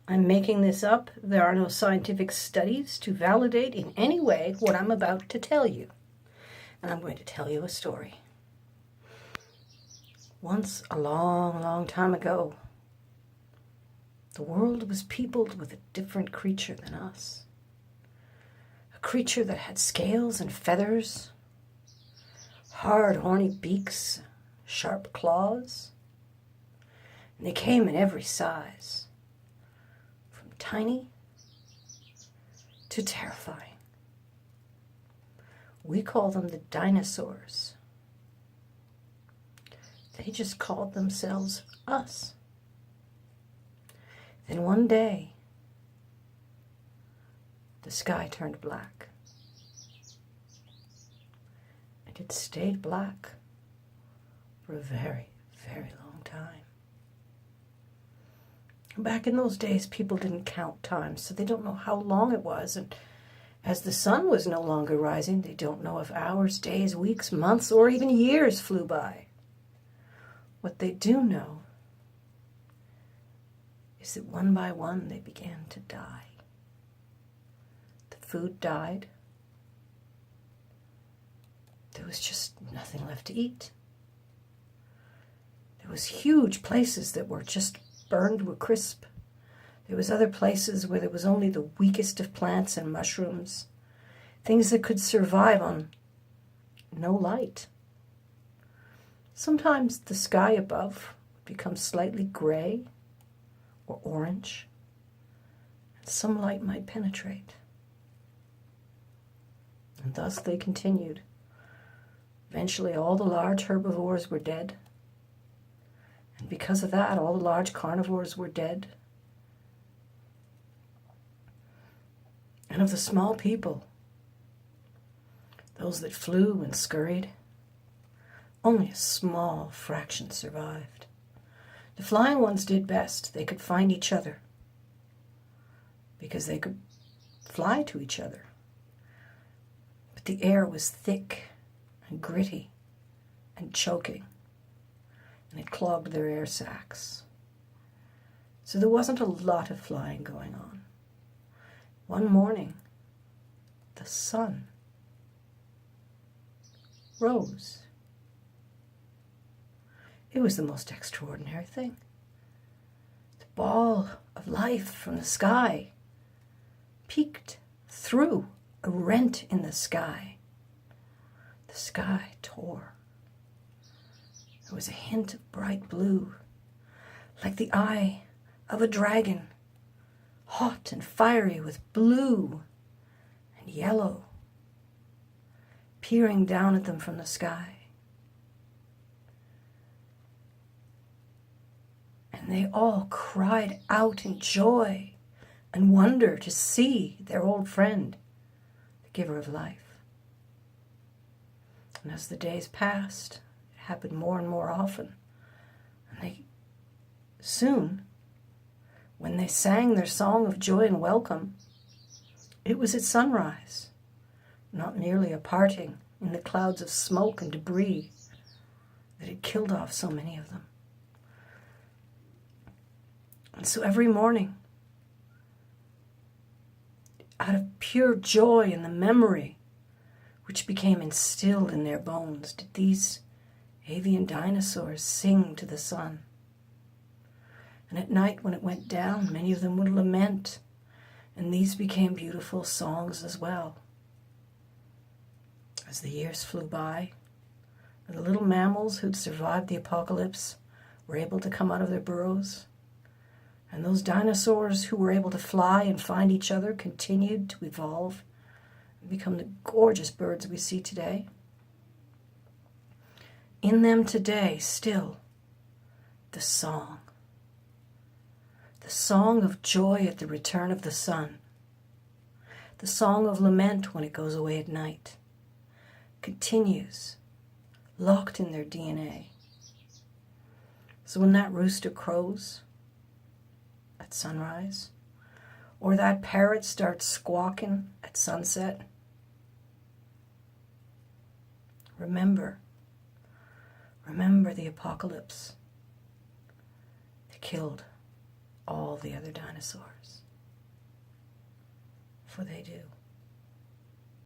I'm making this up. There are no scientific studies to validate in any way what I'm about to tell you. And I'm going to tell you a story. Once, a long, long time ago, the world was peopled with a different creature than us. A creature that had scales and feathers, hard, horny beaks, sharp claws. And they came in every size, from tiny to terrifying. We call them the dinosaurs. They just called themselves us. Then one day, the sky turned black. And it stayed black for a very, very long time. Back in those days, people didn't count time, so they don't know how long it was. And as the sun was no longer rising, they don't know if hours, days, weeks, months, or even years flew by. What they do know is that one by one they began to die. The food died. There was just nothing left to eat. There was huge places that were just burned were crisp. There was other places where there was only the weakest of plants and mushrooms, things that could survive on no light. Sometimes the sky above would become slightly gray or orange, and some light might penetrate. And thus they continued. Eventually all the large herbivores were dead. And because of that, all the large carnivores were dead. And of the small people, those that flew and scurried, only a small fraction survived. The flying ones did best. They could find each other because they could fly to each other. But the air was thick and gritty and choking, and it clogged their air sacs. So there wasn't a lot of flying going on. One morning, the sun rose. It was the most extraordinary thing. The ball of life from the sky peeked through a rent in the sky. The sky tore. There was a hint of bright blue, like the eye of a dragon, hot and fiery with blue and yellow, peering down at them from the sky. And they all cried out in joy and wonder to see their old friend, the giver of life. And as the days passed, it happened more and more often. And they soon, when they sang their song of joy and welcome, it was at sunrise, not merely a parting in the clouds of smoke and debris that had killed off so many of them. And so every morning, out of pure joy in the memory which became instilled in their bones, did these avian dinosaurs sing to the sun. And at night when it went down, many of them would lament, and these became beautiful songs as well. As the years flew by, the little mammals who'd survived the apocalypse were able to come out of their burrows, and those dinosaurs who were able to fly and find each other continued to evolve and become the gorgeous birds we see today. In them today, still, the song of joy at the return of the sun, the song of lament when it goes away at night, continues, locked in their DNA. So when that rooster crows at sunrise, or that parrot starts squawking at sunset, remember the apocalypse. They killed all the other dinosaurs. For they do.